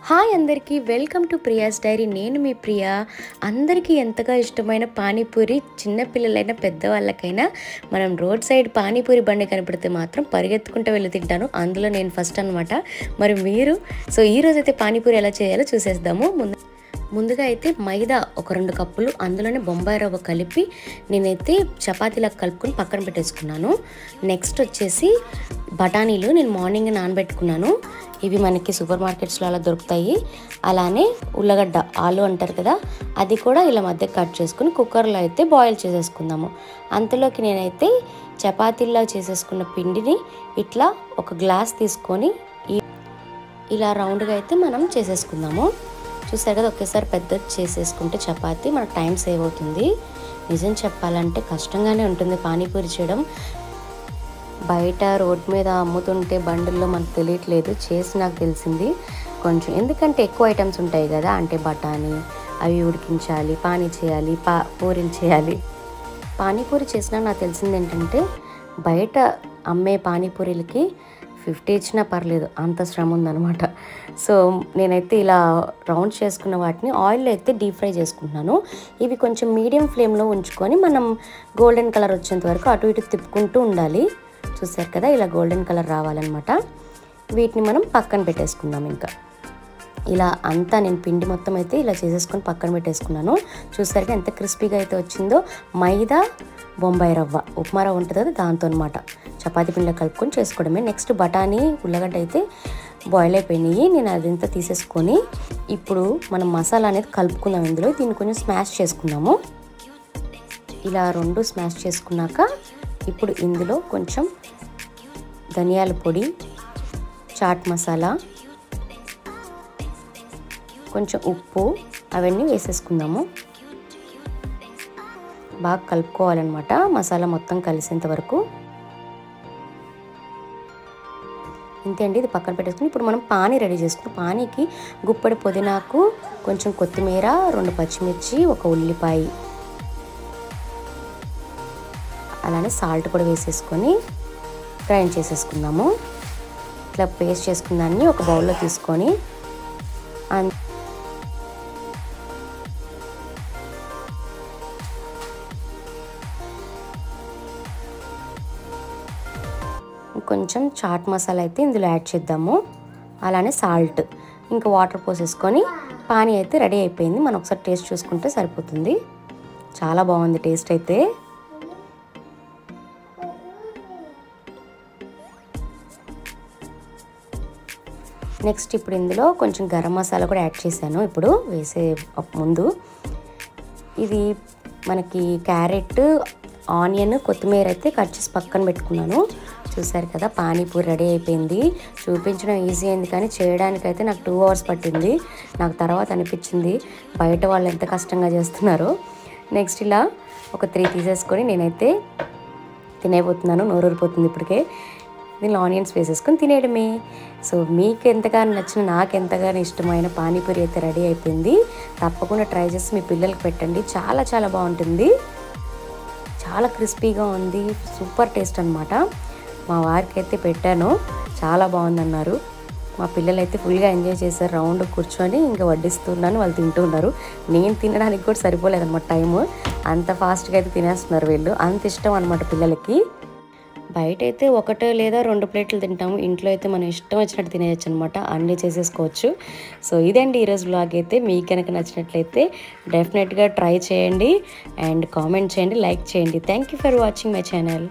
Hi అందరికీ welcome to Priya's dairy. నేను మీ ప్రియా. అందరికీ ఎంతగా ఇష్టమైన పానీపూరి, చిన్నపిల్లలైనా పెద్దవాళ్ళకైనా మనం రోడ్ సైడ్ పానీపూరి బండి కనపడితే మాత్రం పరిగెత్తుకుంటూ వెళ్ళి తింటాను. అందులో నేను ఫస్ట్ అనమాట. మరి మీరు? సో ఈరోజైతే పానీపూరి ఎలా చేయాలో చూసేద్దాము. ముందుగా అయితే మైదా ఒక 2 కప్పులు, అందులోనే బొంబాయి రవ్వ కలిపి నేనైతే చపాతీలకు కలుపుకొని పక్కన పెట్టేసుకున్నాను. నెక్స్ట్ వచ్చేసి బఠానీలు నేను మార్నింగ్ నానబెట్టుకున్నాను. ఇవి మనకి సూపర్ మార్కెట్స్లో అలా దొరుకుతాయి. అలానే ఉల్లగడ్డ, ఆలు అంటారు కదా, అది కూడా ఇలా మధ్య కట్ చేసుకుని కుక్కర్లో అయితే బాయిల్ చేసేసుకుందాము. అంతలోకి నేనైతే చపాతీల్లో చేసేసుకున్న పిండిని ఇట్లా ఒక గ్లాస్ తీసుకొని ఇలా రౌండ్గా అయితే మనం చేసేసుకుందాము. చూసారు కదా, ఒకేసారి పెద్దది చేసేసుకుంటే చపాతీ మనకు టైం సేవ్ అవుతుంది. నిజం చెప్పాలంటే కష్టంగానే ఉంటుంది పానీపూరి చేయడం. బయట రోడ్ మీద అమ్ముతుంటే బండిల్లో మనకు తెలియట్లేదు, చేసి నాకు తెలిసింది కొంచెం. ఎందుకంటే ఎక్కువ ఐటమ్స్ ఉంటాయి కదా, అంటే బఠానీ అవి ఉడికించాలి, పానీ చేయాలి, పూరీలు చేయాలి. పానీపూరి చేసినా నాకు తెలిసింది ఏంటంటే బయట అమ్మే పానీపూరీలకి 50 ఇచ్చినా పర్లేదు, అంత శ్రమ ఉందనమాట. సో నేనైతే ఇలా రౌండ్ చేసుకున్న వాటిని ఆయిల్లో అయితే డీప్ ఫ్రై చేసుకుంటున్నాను. ఇవి కొంచెం మీడియం ఫ్లేమ్లో ఉంచుకొని మనం గోల్డెన్ కలర్ వచ్చేంత వరకు అటు ఇటు తిప్పుకుంటూ ఉండాలి. చూసారు కదా, ఇలా గోల్డెన్ కలర్ రావాలన్నమాట. వీటిని మనం పక్కన పెట్టేసుకుందాం. ఇంకా ఇలా అంతా నేను పిండి మొత్తం అయితే ఇలా చేసేసుకొని పక్కన పెట్టేసుకున్నాను. చూసారుగా ఎంత క్రిస్పీగా అయితే వచ్చిందో. మైదా, బొంబాయి రవ్వ, ఉప్మా రవ్వ ఉంటుంది కదా, దాంతో అనమాట చపాతీ పిండిలో కలుపుకొని చేసుకోవడమే. నెక్స్ట్ బఠానీ, ఉల్లగడ్డ అయితే బాయిల్ అయిపోయినాయి. నేను అదంతా తీసేసుకొని ఇప్పుడు మనం మసాలా అనేది కలుపుకుందాం. ఇందులో దీన్ని కొంచెం స్మాష్ చేసుకుందాము. ఇలా 2 స్మాష్ చేసుకున్నాక ఇప్పుడు ఇందులో కొంచెం ధనియాల పొడి, చాట్ మసాలా, కొంచెం ఉప్పు అవన్నీ వేసేసుకుందాము. బాగా కలుపుకోవాలన్నమాట మసాలా మొత్తం కలిసేంత వరకు. ఇంతే అండి, ఇది పక్కన పెట్టేసుకుని ఇప్పుడు మనం పానీ రెడీ చేసుకుని, పానీకి గుప్పెడు పుదీనాకు, కొంచెం కొత్తిమీర, 2 పచ్చిమిర్చి, 1 ఉల్లిపాయ, అలానే సాల్ట్ కూడా వేసేసుకొని గ్రైండ్ చేసేసుకుందాము. ఇట్లా పేస్ట్ చేసుకున్నాన్ని ఒక బౌల్లో తీసుకొని కొంచెం చాట్ మసాలా అయితే ఇందులో యాడ్ చేద్దాము. అలానే సాల్ట్, ఇంకా వాటర్ పోసేసుకొని పానీ అయితే రెడీ అయిపోయింది. మనం ఒకసారి టేస్ట్ చూసుకుంటే సరిపోతుంది. చాలా బాగుంది టేస్ట్ అయితే. నెక్స్ట్ ఇప్పుడు ఇందులో కొంచెం గరం మసాలా కూడా యాడ్ చేశాను ఇప్పుడు వేసే ముందు. ఇది మనకి క్యారెట్, ఆనియన్, కొత్తిమీర అయితే కట్ చేసి పక్కన పెట్టుకున్నాను. చూసారు కదా, పానీపూరి రెడీ అయిపోయింది. చూపించడం ఈజీ అయింది కానీ చేయడానికైతే నాకు 2 అవర్స్ పట్టింది. నాకు తర్వాత అనిపించింది బయట వాళ్ళు ఎంత కష్టంగా చేస్తున్నారో. నెక్స్ట్ ఇలా ఒక 3 తీసేసుకొని నేనైతే తినేపోతున్నాను. నోరూరిపోతుంది ఇప్పటికే. దీనిలో ఆనియన్స్ వేసేసుకొని తినేయడమే. సో మీకు ఎంతగానో నచ్చిన, నాకు ఎంతగానో ఇష్టమైన పానీపూరి అయితే రెడీ అయిపోయింది. తప్పకుండా ట్రై చేసి మీ పిల్లలకి పెట్టండి. చాలా చాలా బాగుంటుంది. చాలా క్రిస్పీగా ఉంది, సూపర్ టేస్ట్ అనమాట. మా వారికి అయితే పెట్టాను, చాలా బాగుందన్నారు. మా పిల్లలు అయితే ఫుల్గా ఎంజాయ్ చేశారు. రౌండ్ కూర్చొని ఇంకా వడ్డిస్తున్నాను, వాళ్ళు తింటూ ఉన్నారు. నేను తినడానికి కూడా సరిపోలేదన్నమాట టైము. అంత ఫాస్ట్గా అయితే తినేస్తున్నారు వీళ్ళు, అంత ఇష్టం అనమాట పిల్లలకి. బయట అయితే 1 లేదా 2 ప్లేట్లు తింటాము. ఇంట్లో అయితే మనం ఇష్టం వచ్చినట్టు తినేయచ్చు అనమాట, అన్నీ చేసేసుకోవచ్చు. సో ఇదండి ఈరోజు వ్లాగ్ అయితే. మీకు కనుక నచ్చినట్లయితే డెఫినెట్గా ట్రై చేయండి అండ్ కామెంట్ చేయండి, లైక్ చేయండి. Thank you for watching my channel.